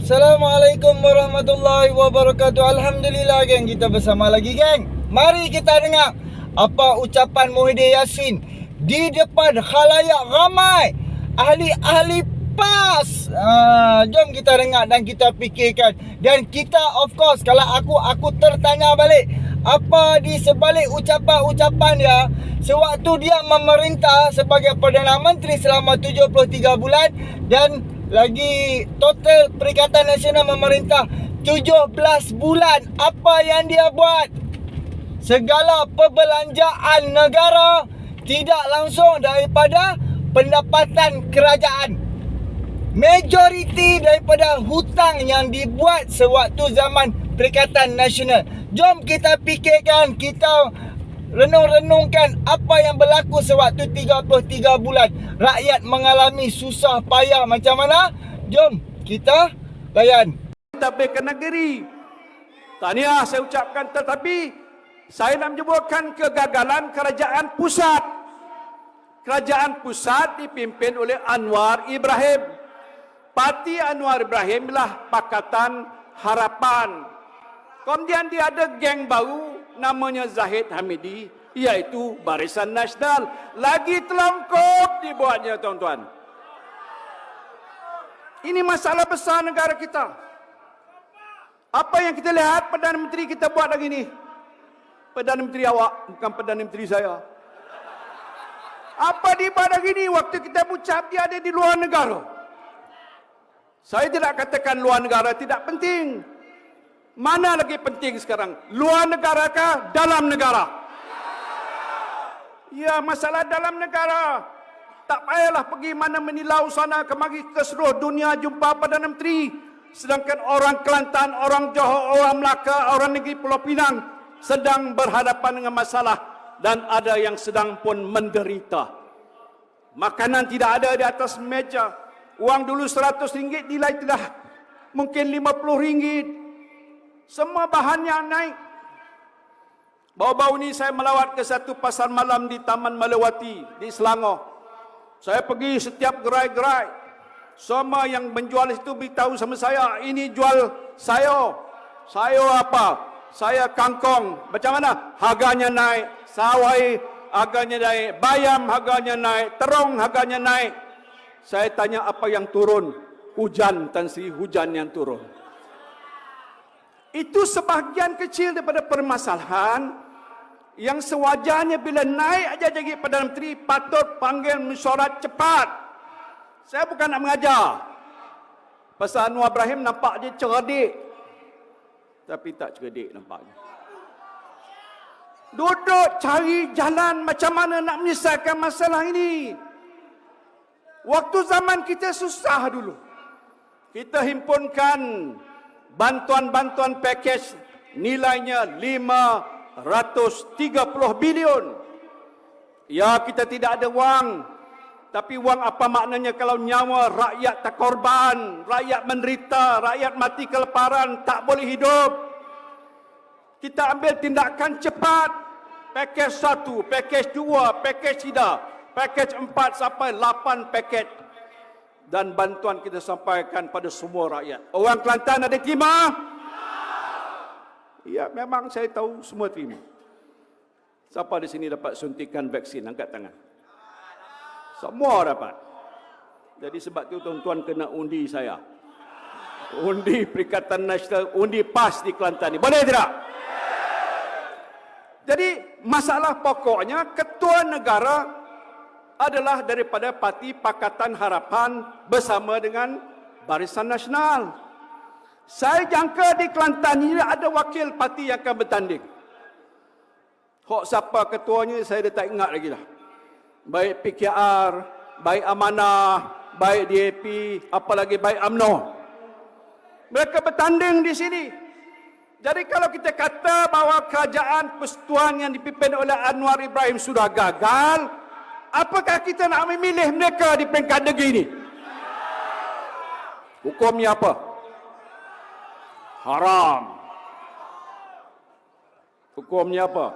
Assalamualaikum warahmatullahi wabarakatuh. Alhamdulillah geng, kita bersama lagi geng. Mari kita dengar apa ucapan Muhyiddin Yassin di depan khalayak ramai ahli-ahli PAS. Jom kita dengar dan kita fikirkan. Dan kita of course, kalau aku tertanya balik, apa di sebalik ucapan-ucapan dia sewaktu dia memerintah sebagai Perdana Menteri selama 73 bulan dan lagi total Perikatan Nasional memerintah 17 bulan. Apa yang dia buat? Segala perbelanjaan negara tidak langsung daripada pendapatan kerajaan. Majoriti daripada hutang yang dibuat sewaktu zaman Perikatan Nasional. Jom kita fikirkan, kita renung-renungkan apa yang berlaku sewaktu 33 bulan. Rakyat mengalami susah payah macam mana? Jom kita layan. Tapi ke negeri. Tahniah saya ucapkan, tetapi saya nak menyebutkan kegagalan kerajaan pusat. Kerajaan pusat dipimpin oleh Anwar Ibrahim. Parti Anwar Ibrahim lah Pakatan Harapan. Kemudian dia ada geng baru namanya Zahid Hamidi, iaitu Barisan Nasional. Lagi telangkap dibuatnya, tuan-tuan. Ini masalah besar negara kita. Apa yang kita lihat Perdana Menteri kita buat lagi ni? Perdana Menteri awak, bukan Perdana Menteri saya. Apa dia buat lagi ni? Waktu kita ucap dia ada di luar negara. Saya tidak katakan luar negara tidak penting. Mana lagi penting sekarang? Luar negara kah? Dalam negara? Ya, masalah dalam negara. Tak payahlah pergi mana menilau sana kemari ke seluruh dunia jumpa Perdana Menteri. Sedangkan orang Kelantan, orang Johor, orang Melaka, orang negeri Pulau Pinang sedang berhadapan dengan masalah dan ada yang sedang pun menderita. Makanan tidak ada di atas meja. Uang dulu RM100, nilai telah mungkin RM50. Semua bahannya naik. Baru-baru ni saya melawat ke satu pasar malam di Taman Melewati di Selangor. Saya pergi setiap gerai-gerai. Semua yang menjual itu beritahu sama saya, ini jual sayur. Sayur apa? Saya kangkung. Macam mana? Harganya naik. Sawai harganya naik. Bayam harganya naik. Terung harganya naik. Saya tanya apa yang turun? Hujan, Tan Sri, hujan yang turun. Itu sebahagian kecil daripada permasalahan yang sewajarnya bila naik aja jadi Perdana Menteri patut panggil mesyuarat cepat. Saya bukan nak mengajar. Pasal Anwar Ibrahim nampak dia cerdik. Tapi tak cerdik nampaknya. Duduk cari jalan macam mana nak menyelesaikan masalah ini. Waktu zaman kita susah dulu. Kita himpunkan bantuan-bantuan pakej nilainya 530 bilion. Ya, kita tidak ada wang. Tapi wang apa maknanya kalau nyawa rakyat tak korban, rakyat menderita, rakyat mati kelaparan, tak boleh hidup. Kita ambil tindakan cepat. Pakej 1, pakej 2, pakej 3. Pakej 4 sampai 8 pakej. Dan bantuan kita sampaikan pada semua rakyat. Orang Kelantan ada terima? Ya, memang saya tahu semua terima. Siapa di sini dapat suntikan vaksin? Angkat tangan. Semua dapat. Jadi sebab itu tuan-tuan kena undi saya. Undi Perikatan Nasional, undi PAS di Kelantan ni. Boleh tidak? Jadi masalah pokoknya ketua negara adalah daripada Parti Pakatan Harapan bersama dengan Barisan Nasional. Saya jangka di Kelantan ini ada wakil parti yang akan bertanding. Hok siapa ketuanya saya dah tak ingat lagi dah. Baik PKR, baik Amanah, baik DAP, apalagi baik UMNO. Mereka bertanding di sini. Jadi kalau kita kata bahawa kerajaan persekutuan yang dipimpin oleh Anwar Ibrahim sudah gagal, apakah kita nak memilih mereka di peringkat negeri ini? Hukumnya apa? Haram. Hukumnya apa?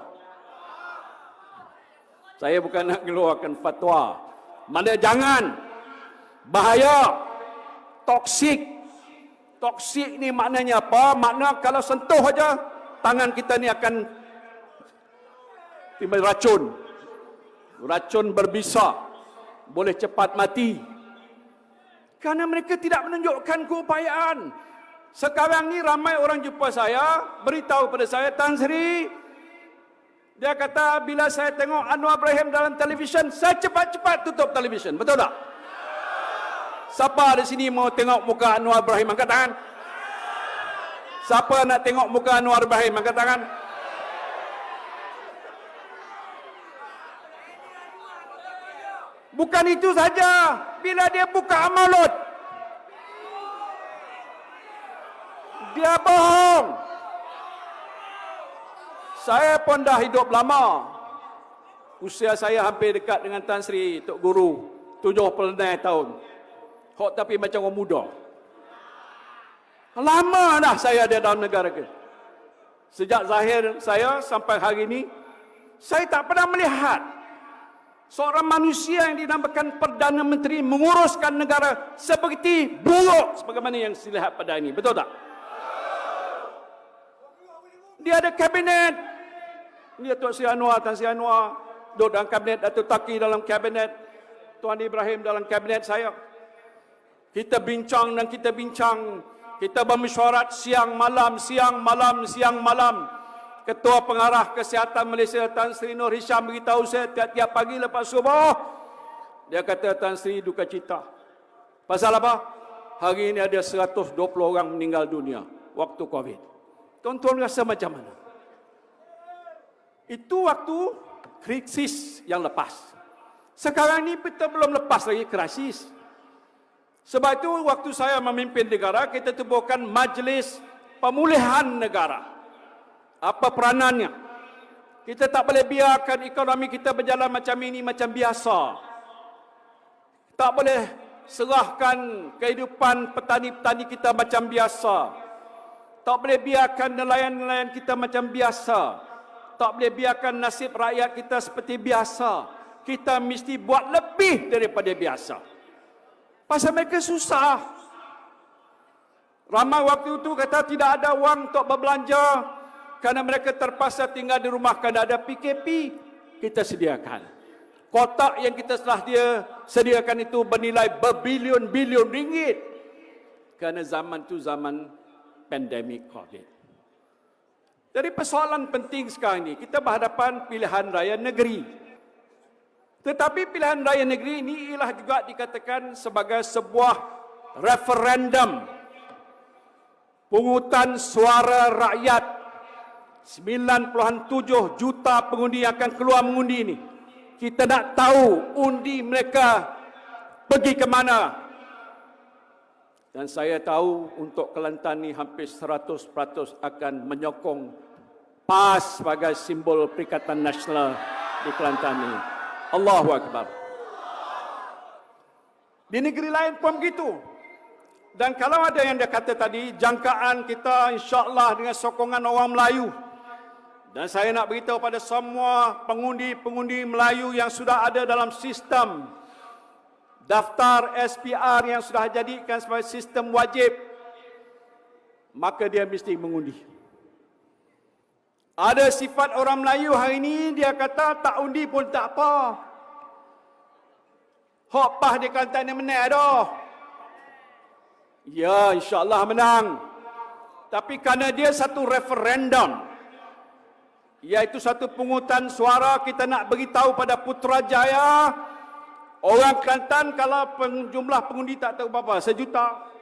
Saya bukan nak keluarkan fatwa. Mana jangan. Bahaya. Toksik. Toksik ni maknanya apa? Makna kalau sentuh aja tangan kita ni akan timbul racun. Racun berbisa, boleh cepat mati. Karena mereka tidak menunjukkan keupayaan. Sekarang ni ramai orang jumpa saya, beritahu pada saya, Tan Sri, dia kata bila saya tengok Anwar Ibrahim dalam televisyen, saya cepat-cepat tutup televisyen. Betul tak? Siapa di sini mau tengok muka Anwar Ibrahim? Angkat tangan. Siapa nak tengok muka Anwar Ibrahim? Angkat tangan. Bukan itu saja. Bila dia buka mulut, dia bohong. Saya pun dah hidup lama. Usia saya hampir dekat dengan Tan Sri, Tok Guru. 76 tahun. Hok tapi macam orang muda. Lama dah saya ada dalam negara ke. Sejak zahir saya sampai hari ini, saya tak pernah melihat seorang manusia yang dinamakan Perdana Menteri menguruskan negara seperti buruk sebagaimana yang saya lihat pada ini. Betul tak? Dia ada kabinet. Dia Tok Sri Anwar, Tan Sri Anwar duduk dalam kabinet, Datuk Taki dalam kabinet, Tuan Ibrahim dalam kabinet saya. Kita bincang dan kita bincang. Kita bermesyuarat siang malam, siang malam, siang malam. Ketua Pengarah Kesihatan Malaysia Tan Sri Nur Hisham beritahu saya tiap-tiap pagi lepas subuh. Dia kata, Tan Sri duka cita. Pasal apa? Hari ini ada 120 orang meninggal dunia waktu Covid. Tuan-tuan rasa macam mana? Itu waktu krisis yang lepas. Sekarang ini kita belum lepas lagi krisis. Sebab itu waktu saya memimpin negara, kita tubuhkan Majlis Pemulihan Negara. Apa peranannya? Kita tak boleh biarkan ekonomi kita berjalan macam ini, macam biasa. Tak boleh serahkan kehidupan petani-petani kita macam biasa. Tak boleh biarkan nelayan-nelayan kita macam biasa. Tak boleh biarkan nasib rakyat kita seperti biasa. Kita mesti buat lebih daripada biasa. Pasal mereka susah. Ramai waktu itu kata tidak ada wang untuk berbelanja kerana mereka terpaksa tinggal di rumah kerana ada PKP. Kita sediakan. Kotak yang kita telah sediakan itu bernilai berbilion-bilion ringgit. Kerana zaman itu zaman pandemik Covid. Jadi persoalan penting sekarang ini, kita berhadapan pilihan raya negeri. Tetapi pilihan raya negeri ini ialah juga dikatakan sebagai sebuah referendum. Pungutan suara rakyat. 97 juta pengundi yang akan keluar mengundi ini. Kita nak tahu undi mereka pergi ke mana. Dan saya tahu untuk Kelantan ini hampir 100% akan menyokong PAS sebagai simbol Perikatan Nasional di Kelantan ini. Allahu Akbar. Di negeri lain pun begitu. Dan kalau ada yang dia kata tadi, jangkaan kita insya-Allah dengan sokongan orang Melayu. Dan saya nak beritahu pada semua pengundi-pengundi Melayu yang sudah ada dalam sistem daftar SPR yang sudah jadikan sebagai sistem wajib, maka dia mesti mengundi. Ada sifat orang Melayu hari ini, dia kata tak undi pun tak apa. Hak PAS di Kelantan ni menang dah. Ya, insya-Allah menang. Tapi kerana dia satu referendum, iaitu satu pungutan suara, kita nak beritahu pada Putrajaya, orang Kelantan kalau jumlah pengundi tak tahu berapa, 1 juta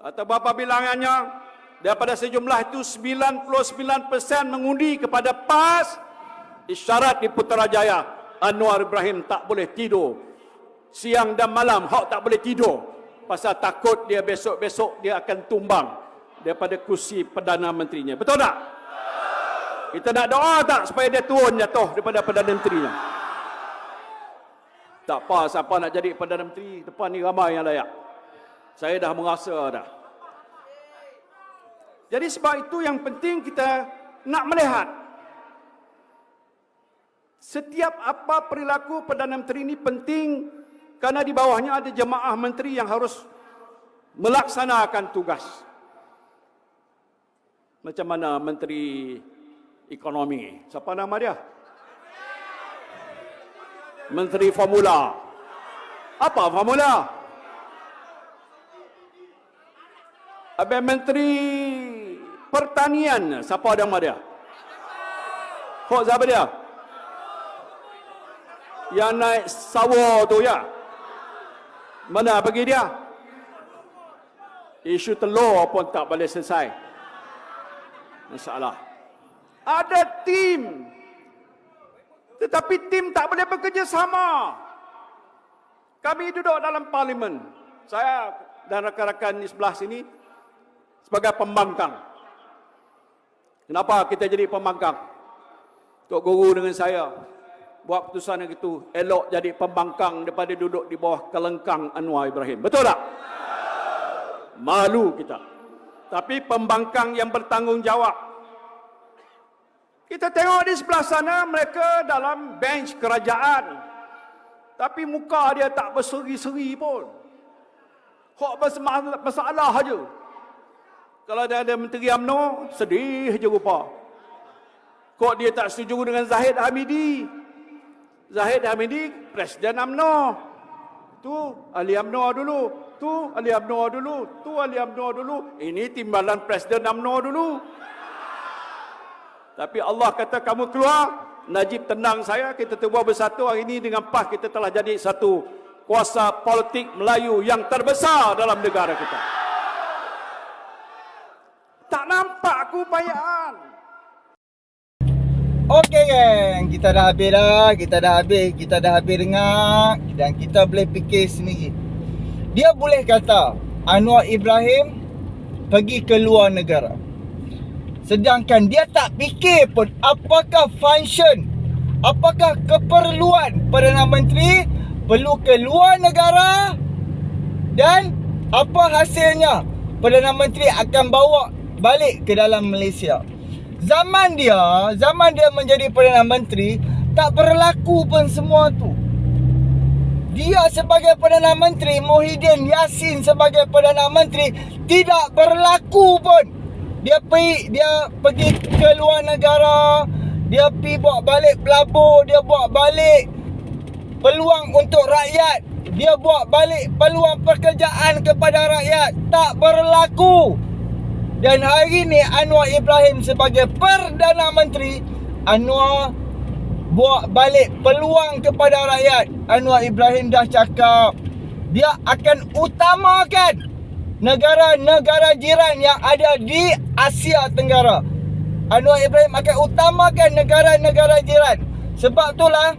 atau berapa bilangannya, daripada sejumlah itu 99% mengundi kepada PAS. Isyarat di Putrajaya, Anwar Ibrahim tak boleh tidur siang dan malam. Hak tak boleh tidur pasal takut dia besok-besok dia akan tumbang daripada kursi Perdana Menterinya. Betul tak? Kita nak doa tak supaya dia turun jatuh daripada Perdana Menterinya? Tak apa, siapa nak jadi Perdana Menteri, depan ni ramai yang layak. Saya dah merasa dah. Jadi sebab itu yang penting kita nak melihat setiap apa perilaku Perdana Menteri ini penting, kerana di bawahnya ada jemaah menteri yang harus melaksanakan tugas. Macam mana Menteri Ekonomi? Siapa nama dia? Menteri Formula. Apa formula? Habis Menteri Pertanian, siapa nama dia? Kok siapa dia? Yang naik sawo tu ya? Mana pergi dia? Isu telur pun tak boleh selesai. Masalah. Ada tim. Tetapi tim tak boleh bekerja sama. Kami duduk dalam parlimen. Saya dan rakan-rakan di sebelah sini sebagai pembangkang. Kenapa kita jadi pembangkang? Tok Guru dengan saya buat keputusan yang itu, elok jadi pembangkang daripada duduk di bawah kelengkang Anwar Ibrahim. Betul tak? Malu kita. Tapi pembangkang yang bertanggungjawab. Kita tengok di sebelah sana mereka dalam bench kerajaan. Tapi muka dia tak berseri-seri pun. Kok masalah aja. Kalau dia ada Menteri UMNO, sedih je rupa. Kok dia tak setuju dengan Zahid Hamidi? Zahid Hamidi, Presiden UMNO. Tu ahli UMNO dulu. Tu ahli UMNO dulu. Tu ahli UMNO dulu. Ini timbalan Presiden UMNO dulu. Tapi Allah kata kamu keluar, Najib tenang saya, kita terbuat bersatu hari ini dengan PAS kita telah jadi satu kuasa politik Melayu yang terbesar dalam negara kita. Tak nampak keupayaan. Okey geng, kita dah habis dengar dan kita boleh fikir sendiri. Dia boleh kata Anwar Ibrahim pergi ke luar negara. Sedangkan dia tak fikir pun apakah function, apakah keperluan Perdana Menteri perlu ke luar negara dan apa hasilnya Perdana Menteri akan bawa balik ke dalam Malaysia. Zaman dia menjadi Perdana Menteri tak berlaku pun semua tu. Dia sebagai Perdana Menteri, Muhyiddin Yassin sebagai Perdana Menteri tidak berlaku pun. Dia pergi ke luar negara, dia pergi bawa balik pelabur, dia bawa balik peluang untuk rakyat, dia bawa balik peluang pekerjaan kepada rakyat. Tak berlaku. Dan hari ni Anwar Ibrahim sebagai Perdana Menteri, Anwar bawa balik peluang kepada rakyat. Anwar Ibrahim dah cakap dia akan utamakan negara-negara jiran yang ada di Asia Tenggara. Anwar Ibrahim akan utamakan negara-negara jiran. Sebab itulah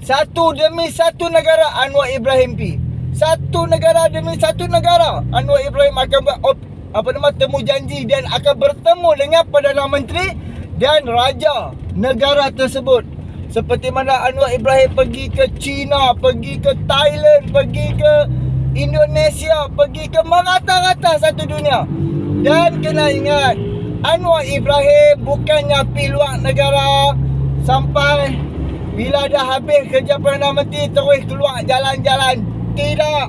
satu demi satu negara Anwar Ibrahim pergi. Satu negara demi satu negara Anwar Ibrahim akan buat temu janji dan akan bertemu dengan Perdana Menteri dan raja negara tersebut. Seperti mana Anwar Ibrahim pergi ke China, pergi ke Thailand, pergi ke Indonesia, pergi ke merata-rata satu dunia. Dan kena ingat, Anwar Ibrahim bukannya pergi luar negara sampai bila dah habis kerja Perdana Menteri terus keluar jalan-jalan. Tidak.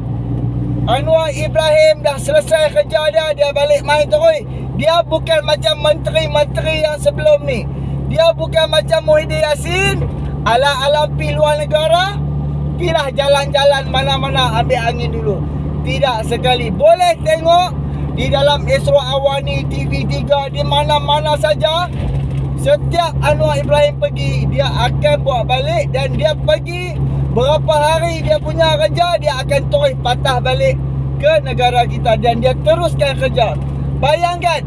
Anwar Ibrahim dah selesai kerja dia balik main terus. Dia bukan macam menteri-menteri yang sebelum ni. Dia bukan macam Muhyiddin Yassin ala-ala pergi luar negara, pergilah jalan-jalan mana-mana ambil angin dulu. Tidak sekali. Boleh tengok di dalam Isra Awani, TV3, di mana-mana saja. Setiap Anwar Ibrahim pergi, dia akan bawa balik dan dia pergi berapa hari dia punya kerja, dia akan terus patah balik ke negara kita dan dia teruskan kerja. Bayangkan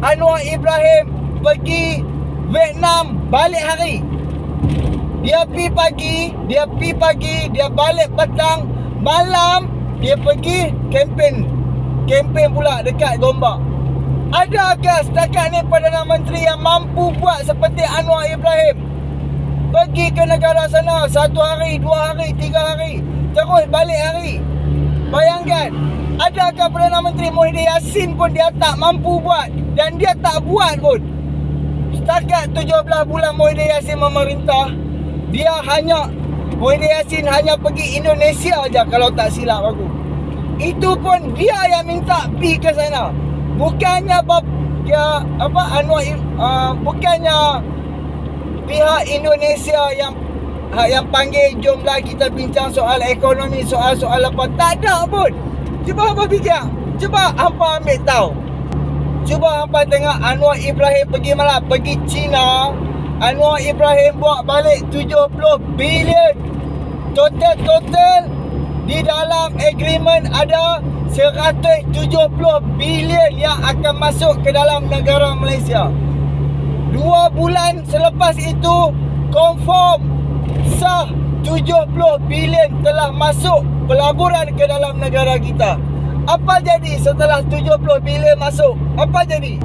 Anwar Ibrahim pergi Vietnam balik hari. Dia pergi pagi, dia balik petang, malam dia pergi kempen pula dekat Gombak. Adakah setakat ni Perdana Menteri yang mampu buat seperti Anwar Ibrahim? Pergi ke negara sana 1 hari, 2 hari, 3 hari, terus balik hari. Bayangkan, adakah Perdana Menteri Muhyiddin Yassin pun dia tak mampu buat dan dia tak buat pun. Setakat 17 bulan Muhyiddin Yassin memerintah, Muhyiddin Yassin hanya pergi Indonesia aja kalau tak silap aku. Itu pun dia yang minta pergi ke sana. Bukannya bukannya pihak Indonesia yang panggil, jomlah kita bincang soal ekonomi, soal apa. Tak ada pun. Cuba hampa fikir. Cuba hampa ambil tahu. Cuba hampa tengok Anwar Ibrahim pergi mana? Pergi China. Anwar Ibrahim buat balik 70 bilion. Total di dalam agreement ada 170 bilion yang akan masuk ke dalam negara Malaysia. 2 bulan selepas itu confirm sah 70 bilion telah masuk pelaburan ke dalam negara kita. Apa jadi setelah 70 bilion masuk? Apa jadi?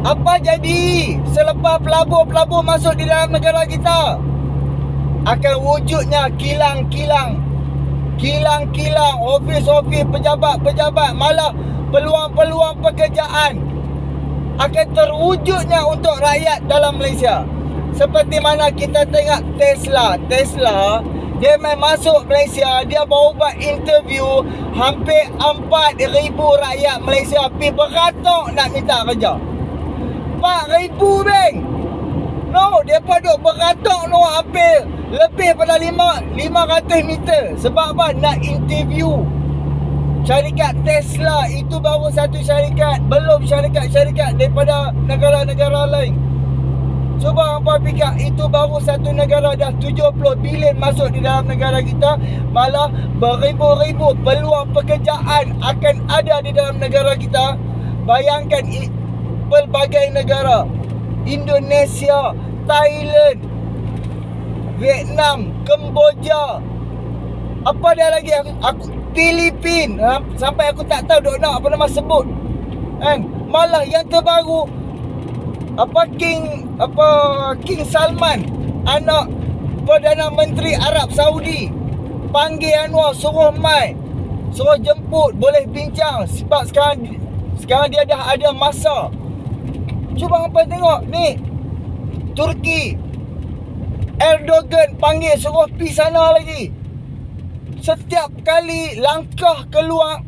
Apa jadi selepas pelabur-pelabur masuk di dalam negara kita? Akan wujudnya kilang-kilang, ofis-ofis, pejabat-pejabat, malah peluang-peluang pekerjaan akan terwujudnya untuk rakyat dalam Malaysia. Seperti mana kita tengok Tesla, dia main masuk Malaysia, dia baru buat interview, hampir 4,000 rakyat Malaysia pergi beratok nak minta kerja. 4,000 bang. No, dia duk beratok hampir lebih pada 500 meter. Sebab apa? Nak interview. Syarikat Tesla itu baru satu syarikat, belum syarikat-syarikat daripada negara-negara lain. Cuba hampa fikir, itu baru satu negara dah 70 bilion masuk di dalam negara kita. Malah beribu-ribu peluang pekerjaan akan ada di dalam negara kita. Bayangkan pelbagai negara, Indonesia, Thailand, Vietnam, Kemboja, apa dia lagi, aku Filipin, sampai aku tak tahu dok nak apa nama sebut kan. Malah yang terbaru King Salman, anak Perdana Menteri Arab Saudi, panggil Anwar, suruh jemput, boleh bincang sebab sekarang dia dah ada masa. Cuba hampa tengok ni, Turki, Erdogan panggil, suruh pergi sana lagi. Setiap kali langkah keluar,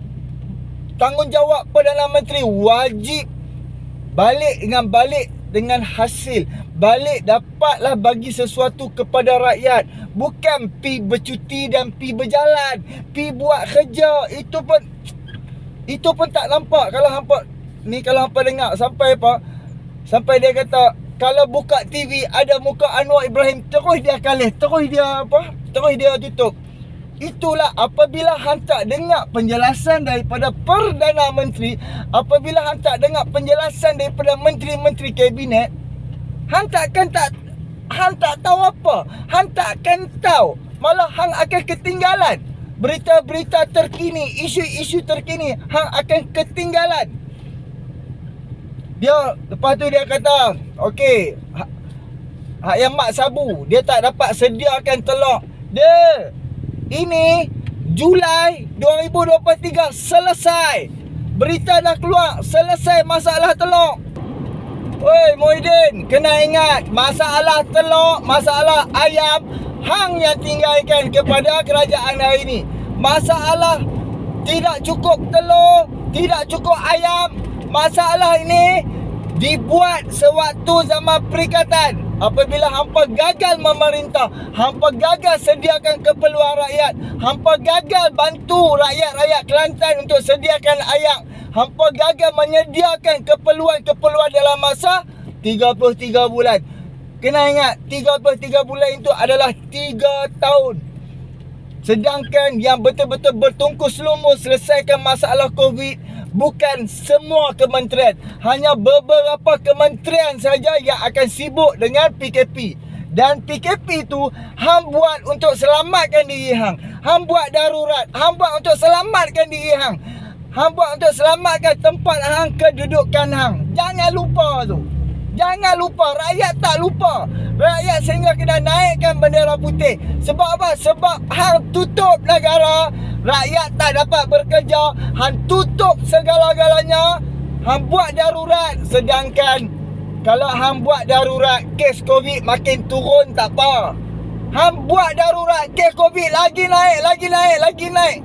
tanggungjawab Perdana Menteri wajib balik dengan hasil. Balik dapatlah bagi sesuatu kepada rakyat. Bukan pi bercuti dan pi berjalan, pi buat kerja. Itu pun tak nampak. Kalau hampa dengar sampai dia kata, kalau buka TV ada muka Anwar Ibrahim, terus dia kalah, terus dia tutup. Itulah apabila hang tak dengar penjelasan daripada Perdana Menteri, apabila hang tak dengar penjelasan daripada menteri-menteri kabinet, hang tak tahu apa. Hang tak akan tahu. Malah hang akan ketinggalan berita-berita terkini, isu-isu terkini, hang akan ketinggalan. Lepas tu dia kata, okey, hak yang mak sabu, dia tak dapat sediakan telur. Ini Julai 2023 selesai. Berita dah keluar, selesai masalah telur. Oi Muhyiddin, kena ingat, masalah telur, masalah ayam, hang yang tinggalkan kepada kerajaan hari ini. Masalah tidak cukup telur, tidak cukup ayam, masalah ini dibuat sewaktu zaman perikatan. Apabila hampa gagal memerintah, hampa gagal sediakan keperluan rakyat, hampa gagal bantu rakyat-rakyat Kelantan untuk sediakan air, hampa gagal menyediakan keperluan-keperluan dalam masa 33 bulan. Kena ingat, 33 bulan itu adalah 3 tahun. Sedangkan yang betul-betul bertungkus lumus selesaikan masalah COVID, bukan semua kementerian, hanya beberapa kementerian saja yang akan sibuk dengan PKP. Dan PKP itu hang buat untuk selamatkan diri hang. Hang buat darurat, hang buat untuk selamatkan diri hang. Hang buat untuk selamatkan tempat hang, kedudukan hang. Jangan lupa tu. Jangan lupa, rakyat tak lupa. Rakyat sehingga kena naikkan bendera putih. Sebab apa? Sebab hang tutup negara, rakyat tak dapat bekerja, hang tutup segala-galanya, hang buat darurat. Sedangkan kalau hang buat darurat, kes COVID makin turun tak apa. Hang buat darurat, kes COVID lagi naik.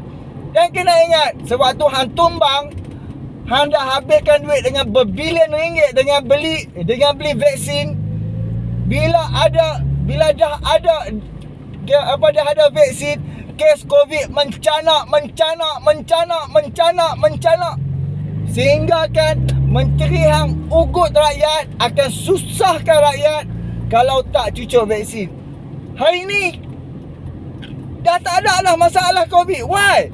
Dan kena ingat, sewaktu hang tumbang, hang dah habiskan duit dengan berbilion ringgit dengan beli vaksin. Bila dah ada vaksin, kes COVID mencanak. Sehingga kan menteri hang ugut rakyat, akan susahkan rakyat kalau tak cucuk vaksin. Hari ni dah tak ada lah masalah COVID. Why?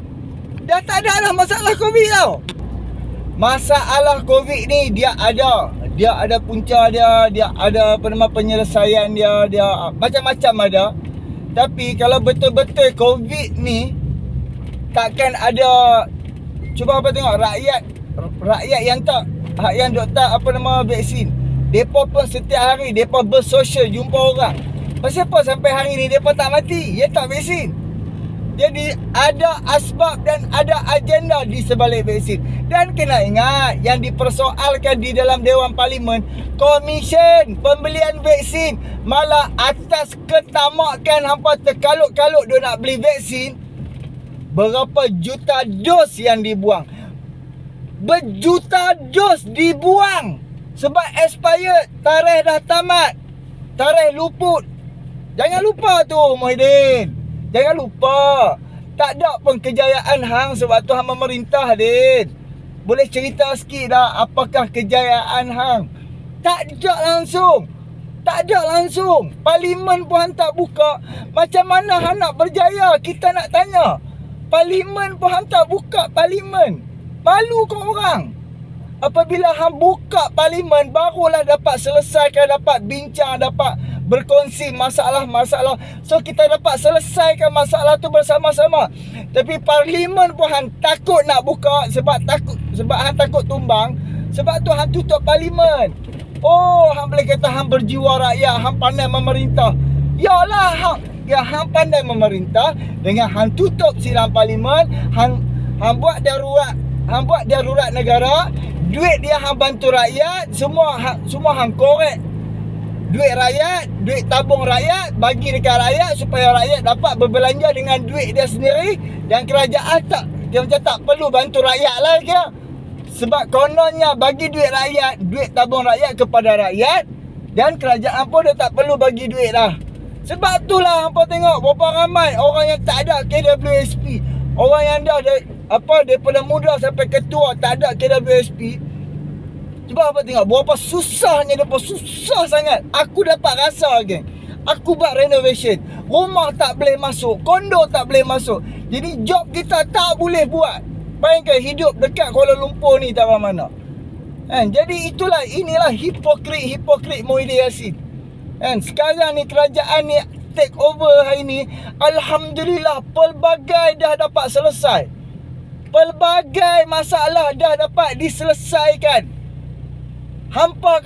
Dah tak ada lah masalah COVID tau. Masalah COVID ni dia ada punca dia ada penyelesaian dia macam-macam ada. Tapi kalau betul-betul COVID ni takkan ada, cuba apa tengok rakyat yang dok tak vaksin. Depa pun setiap hari depa bersosial jumpa orang. Pasal apa sampai hari ni depa tak mati? Ya tak vaksin. Jadi ada asbab dan ada agenda di sebalik vaksin. Dan kena ingat, yang dipersoalkan di dalam Dewan Parlimen, komisen pembelian vaksin, malah atas ketamakan hampa terkaluk-kaluk dia nak beli vaksin, berapa juta dos yang dibuang. Berjuta dos dibuang sebab expired, tarikh dah tamat, tarikh luput. Jangan lupa tu Muhyiddin, jangan lupa. Tak ada pun kejayaan hang sebab tu hang memerintah, Din. Boleh cerita sikit dah apakah kejayaan hang? Tak ada langsung. Parlimen pun hang tak buka. Macam mana hang nak berjaya? Kita nak tanya. Parlimen pun hang tak buka parlimen. Malu kau orang. Apabila hang buka parlimen, barulah dapat selesaikan, dapat bincang, dapat berkongsi masalah-masalah. So kita dapat selesaikan masalah tu bersama-sama. Tapi parlimen pun hang takut nak buka sebab hang takut tumbang. Sebab tu hang tutup parlimen. Oh, hang boleh kata hang berjiwa rakyat, hang pandai memerintah. Yalah, hang pandai memerintah dengan hang tutup silang parlimen, hang buat darurat negara. Duit dia hang bantu rakyat, semua hang korek. Duit rakyat, duit tabung rakyat, bagi dekat rakyat supaya rakyat dapat berbelanja dengan duit dia sendiri. Dan kerajaan dia macam tak perlu bantu rakyat lah ke. Sebab kononnya bagi duit rakyat, duit tabung rakyat kepada rakyat, dan kerajaan pun dia tak perlu bagi duit lah. Sebab itulah hampa tengok berapa ramai orang yang tak ada KWSP. Orang yang dah daripada muda sampai ketua tak ada KWSP. Cuba apa tengok berapa susahnya depa, susah sangat. Aku dapat rasa, geng. Aku buat renovation, rumah tak boleh masuk, kondo tak boleh masuk. Jadi job kita tak boleh buat. Bayangkan hidup dekat Kuala Lumpur ni tak mana. Kan? Jadi inilah hipokrit Muhyiddin Yassin. Kan? Sekarang ni kerajaan ni take over hari ni, alhamdulillah pelbagai dah dapat selesai. Pelbagai masalah dah dapat diselesaikan. Hampa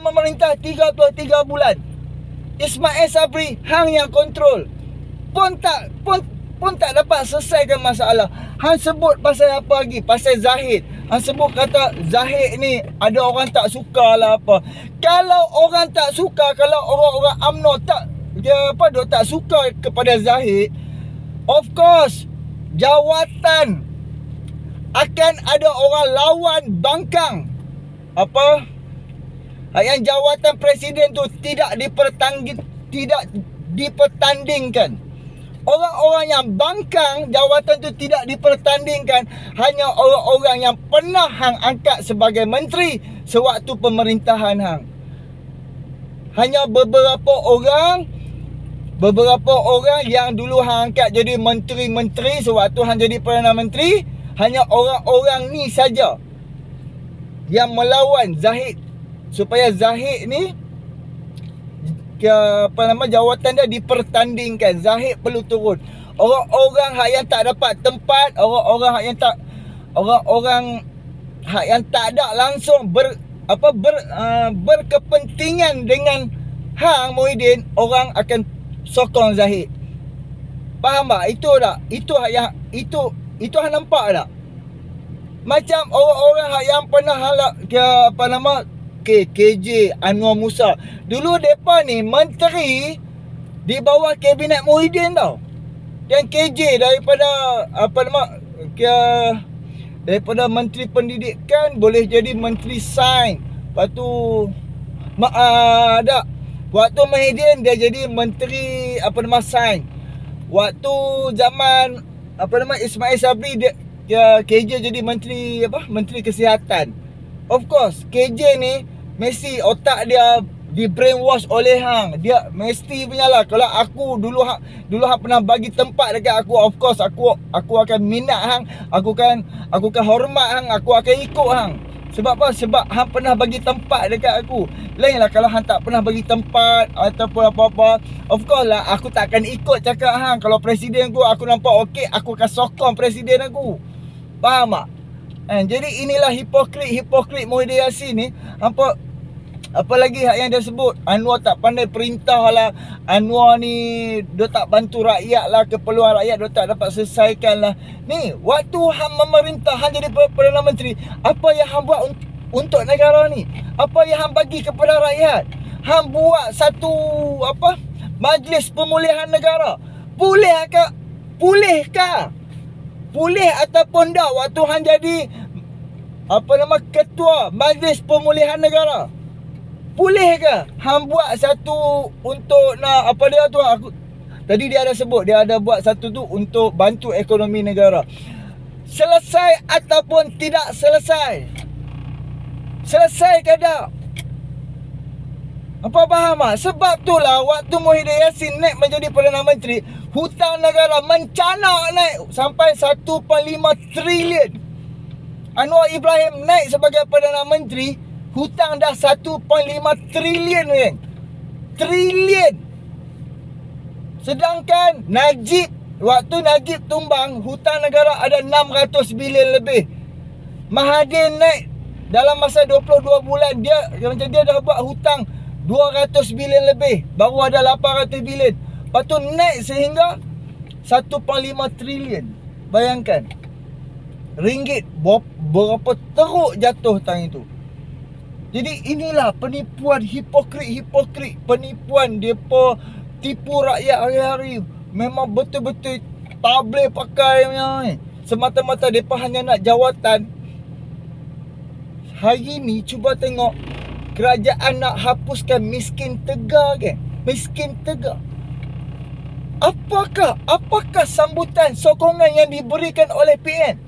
memerintah 33 bulan. Ismail Sabri hang yang kontrol. Pun tak dapat selesaikan masalah. Hang sebut pasal apa lagi? Pasal Zahid. Hang sebut kata Zahid ni ada orang tak suka lah apa. Kalau orang tak suka, kalau orang-orang UMNO tak suka kepada Zahid, of course jawatan akan ada orang lawan bangkang. Yang jawatan presiden tu tidak dipertandingkan. Orang-orang yang bangkang jawatan tu tidak dipertandingkan. Hanya orang-orang yang pernah hang angkat sebagai menteri sewaktu pemerintahan hang. Hanya beberapa orang yang dulu hang angkat jadi menteri-menteri sewaktu hang jadi Perdana Menteri. Hanya orang-orang ni saja yang melawan Zahid supaya Zahid ni jawatan dia dipertandingkan. Zahid perlu turun. Orang-orang yang tak dapat tempat, orang-orang yang tak ada langsung berkepentingan dengan hang Muhyiddin, orang akan sokong Zahid. Faham tak? Itu tak? Itu hang nampak tak? Macam orang-orang yang pernah KJ Anwar Musa. Dulu depa ni menteri di bawah kabinet Muhyiddin tau. Dan KJ daripada apa nama daripada Menteri Pendidikan boleh jadi Menteri Sains. Lepas tu ada waktu Muhyiddin dia jadi Menteri apa nama Sains. Waktu zaman apa nama Ismail Sabri dia KJ jadi Menteri apa? Menteri Kesihatan. Of course, KJ ni mesti otak dia di brainwash oleh hang. Dia mesti punyalah kalau aku dulu hang pernah bagi tempat dekat aku, of course aku akan minat hang, aku kan hormat hang, aku akan ikut hang. Sebab apa? Sebab hang pernah bagi tempat dekat aku. Lainlah kalau hang tak pernah bagi tempat ataupun apa-apa, of course lah aku tak akan ikut cakap hang. Kalau presiden aku nampak okey, aku akan sokong presiden aku. Faham tak? Jadi inilah hipokrit Muhyiddin Yassin ni. Apa lagi yang dia sebut, Anwar tak pandai perintah lah, Anwar ni dia tak bantu rakyat lah, keperluan rakyat dia tak dapat selesaikan lah. Ni waktu hang memerintah, hang jadi Perdana Menteri, apa yang hang buat untuk negara ni? Apa yang hang bagi kepada rakyat? Hang buat satu apa, Majlis Pemulihan Negara. Pulihkah? Pulih ataupun tak waktu hang jadi apa nama ketua Majlis Pemulihan Negara? Pulih ke? Hang buat satu untuk nak apa dia tu, aku tadi dia ada sebut dia ada buat satu tu untuk bantu ekonomi negara. Selesai ataupun tidak selesai? Selesai ke tak? Apa faham tak? Sebab tu lah waktu Muhyiddin Yassin naik menjadi Perdana Menteri, hutang negara mencanak naik sampai 1.5 trilion. Anwar Ibrahim naik sebagai Perdana Menteri, hutang dah 1.5 trilion weh. Trilion. Sedangkan waktu Najib tumbang, hutang negara ada 600 bilion lebih. Mahathir naik dalam masa 22 bulan dia dah buat hutang 200 bilion lebih, baru ada 800 bilion. Lepas tu naik sehingga 1.5 trilion. Bayangkan. Ringgit berapa teruk jatuh tang itu. Jadi inilah penipuan hipokrit. Penipuan depa tipu rakyat hari-hari. Memang betul-betul tak boleh pakai ni. Semata-mata depa hanya nak jawatan. Hari ni cuba tengok, kerajaan nak hapuskan miskin tegar ke? Miskin tegar. Apakah sambutan sokongan yang diberikan oleh PN?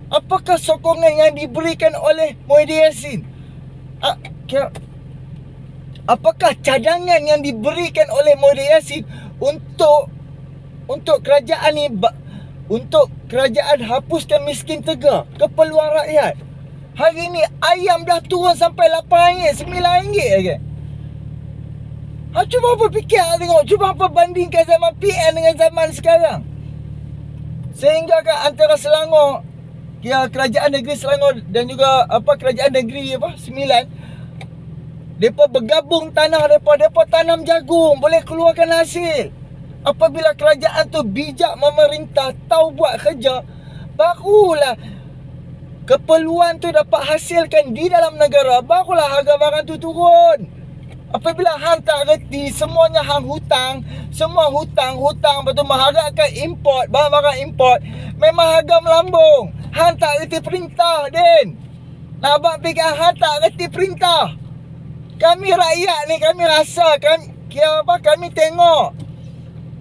Apakah sokongan yang diberikan oleh Muhyiddin Yassin? Apakah cadangan yang diberikan oleh Muhyiddin Yassin untuk kerajaan ni, untuk kerajaan hapuskan miskin tegar, keperluan rakyat? Hari ni ayam dah turun sampai RM8, RM9 lagi. Cuba apa fikir tengok, cuba apa bandingkan zaman PN dengan zaman sekarang. Sehingga kan antara Selangor, kerajaan negeri Selangor dan juga kerajaan negeri Sembilan, depa bergabung tanah depa tanam jagung, boleh keluarkan hasil. Apabila kerajaan tu bijak memerintah, tahu buat kerja, barulah keperluan tu dapat hasilkan di dalam negara, barulah harga barang tu turun. Apabila hang tak reti, semuanya hang hutang, semua hutang, betul mengharapkan import, barang-barang import, memang harga melambung. Hang tak reti perintah, Din. Nak abang fikir hang tak reti perintah. Kami rakyat ni, kami rasa, kami tengok.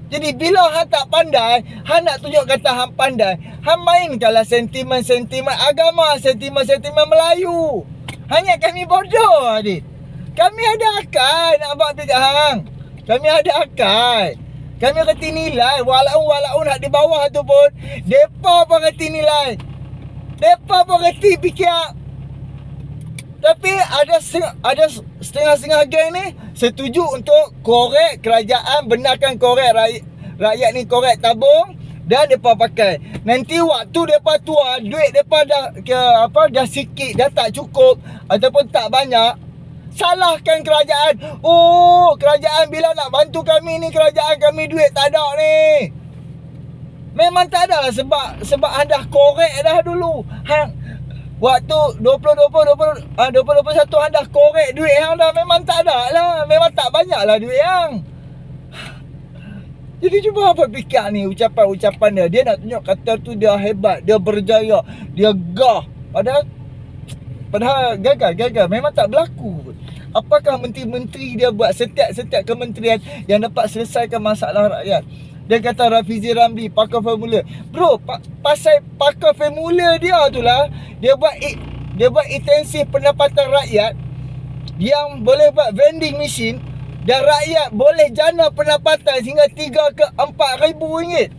Jadi bila hang tak pandai, hang nak tunjuk kata hang pandai, hang mainkanlah sentimen-sentimen agama, sentimen-sentimen Melayu. Hanya kami bodoh, adik. Kami ada akal, nak abang fikir hang. Kami ada akal. Kami reti nilai, walaupun nak di bawah tu pun, depa pun reti nilai. Depa pun reti fikir. Tapi ada setengah-setengah geng ni setuju untuk korek kerajaan, benarkan korek rakyat ni korek tabung dan depa pakai. Nanti waktu depa tua, duit depa dah sikit, dah tak cukup ataupun tak banyak, salahkan kerajaan. Oh, kerajaan bila nak bantu kami ni, kerajaan kami duit tak ada ni. Memang tak ada lah sebab anda korek dah dulu. Waktu 2021 hang dah korek duit hang dah, memang tak ada lah, memang tak banyak lah duit hang. Jadi cuba apa fikir ni ucapan-ucapan dia. Dia nak tunjuk kata tu dia hebat, dia berjaya, dia gah. Padahal gagal. Memang tak berlaku. Apakah menteri-menteri dia buat setiap kementerian yang dapat selesaikan masalah rakyat? Dia kata Rafizi Ramli pakar formula. Bro, pasal pakar formula dia tu lah, dia buat intensif pendapatan rakyat yang boleh buat vending machine dan rakyat boleh jana pendapatan sehingga 3 ke 4 ribu ringgit.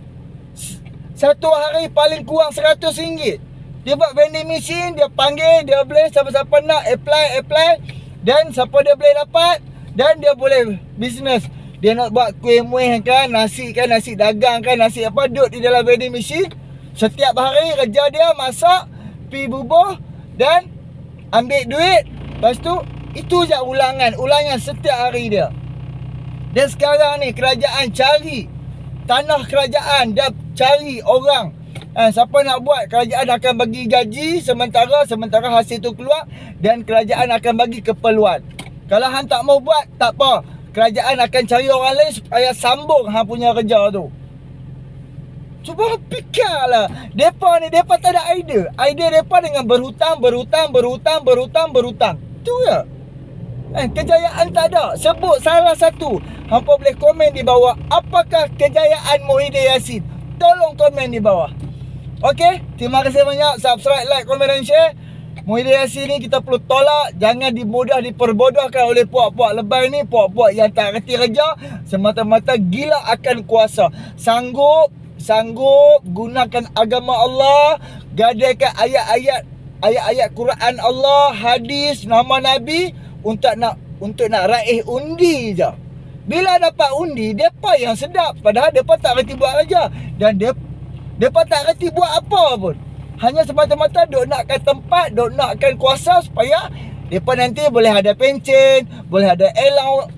Satu hari paling kurang 100 ringgit. Dia buat vending machine, dia panggil, dia boleh siapa-siapa nak apply dan siapa dia boleh dapat dan dia boleh bisnes. Dia nak buat kuih muih kan, nasi dagang kan, nasi apa, duduk di dalam vending machine. Setiap hari kerja dia masak, pi bubuh dan ambil duit. Lepas tu itu je ulangan setiap hari dia. Dan sekarang ni kerajaan cari tanah kerajaan, dia cari orang. Siapa nak buat, kerajaan akan bagi gaji sementara hasil tu keluar dan kerajaan akan bagi keperluan. Kalau hang tak mau buat, tak apa. Kerajaan akan cari orang lain supaya sambung hang punya kerja tu. Cuba fikirlah. Depa tak ada idea. Idea depa dengan berhutang. Tu ya. Kejayaan tak ada. Sebut salah satu. Hampa boleh komen di bawah. Apakah kejayaan Muhyiddin Yassin? Tolong komen di bawah. Okey, terima kasih banyak. Subscribe, like, komen dan share. Muhyiddin Yassin ni kita perlu tolak. Jangan diperbodohkan oleh puak-puak lebay ni. Puak-puak yang tak reti kerja, semata-mata gila akan kuasa. Sanggup gunakan agama Allah, gadaikan ayat-ayat Quran Allah, hadis, nama Nabi untuk nak raih undi je. Bila dapat undi, depa yang sedap. Padahal depa tak reti buat kerja. Dan depa tak reti buat apa pun. Hanya semata-mata duk nakkan tempat, duk nakkan kuasa supaya depa nanti boleh ada pencen, boleh ada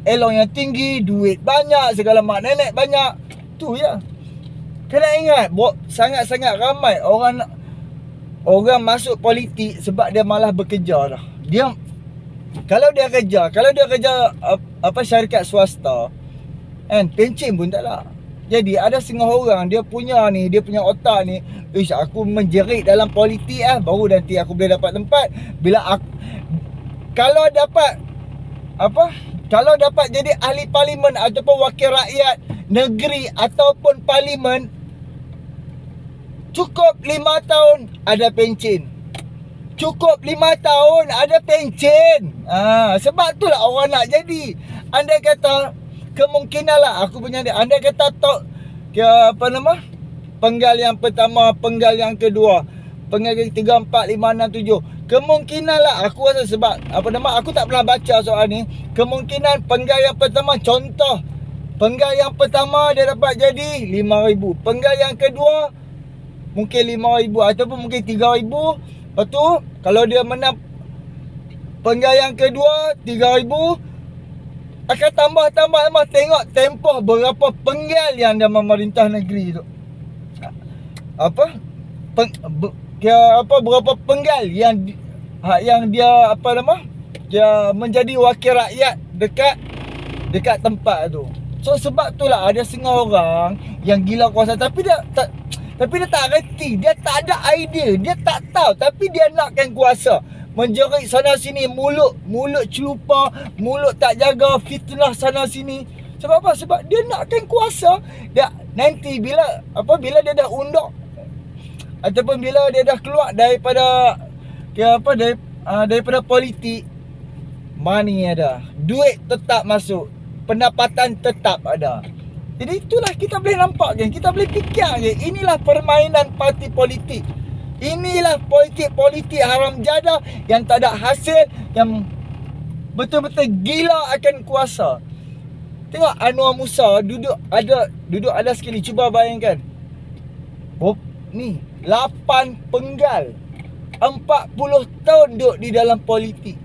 elong yang tinggi, duit banyak, segala mak nenek banyak. Tu ya. Kena ingat, sangat-sangat ramai orang masuk politik sebab dia malas bekerja dah. Kalau dia kerja apa syarikat swasta, kan, pencen pun tak lah. Jadi ada setengah orang dia punya otak ni, aku menjerit dalam politik baru nanti aku boleh dapat tempat. Kalau dapat jadi ahli parlimen ataupun wakil rakyat negeri ataupun parlimen, cukup 5 tahun ada pencen. Sebab itulah orang nak jadi. Andai kata kemungkinanlah andai kata penggal yang pertama, penggal yang kedua, penggal 3, 4, 5, 6, 7. Kemungkinanlah aku rasa sebab aku tak pernah baca soal ni. Kemungkinan penggal yang pertama, contoh penggal yang pertama dia dapat jadi 5,000. Penggal yang kedua mungkin 5,000 ataupun mungkin 3,000. Lepas tu kalau dia menang penggal yang kedua 3,000, akan tambah tengok tempoh berapa penggal yang dia memerintah negeri tu. Berapa penggal yang dia dia menjadi wakil rakyat dekat tempat tu. So sebab itulah ada setengah orang yang gila kuasa tapi dia tak reti, dia tak ada idea, dia tak tahu tapi dia nakkan kuasa. Menjerit sana sini, mulut celupa, mulut tak jaga, fitnah sana sini. Sebab apa? Sebab dia nakkan kuasa. Dia nanti bila dia dah undok ataupun bila dia dah keluar daripada politik, money ada, duit tetap masuk, pendapatan tetap ada. Jadi itulah kita boleh nampak kan, kita boleh fikir kan, inilah permainan parti politik. Inilah politik haram jadah yang tak ada hasil, yang betul-betul gila akan kuasa. Tengok Anwar Musa duduk ada sekali, cuba bayangkan. Ni 8 penggal 40 tahun duduk di dalam politik.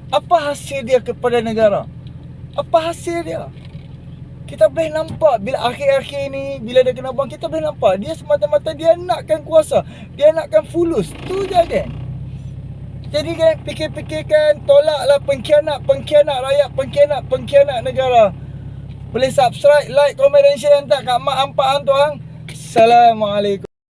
Apa hasil dia kepada negara? Apa hasil dia? Kita boleh nampak bila akhir-akhir ni, bila dia kena buang, kita boleh nampak dia semata-mata dia nakkan kuasa, dia nakkan fulus. Tu je kan. Jadi kan fikir-fikirkan, tolaklah pengkhianat rakyat, pengkhianat negara. Boleh subscribe, like, komen dan share. Tak kat mak ampaan tu hang. Assalamualaikum.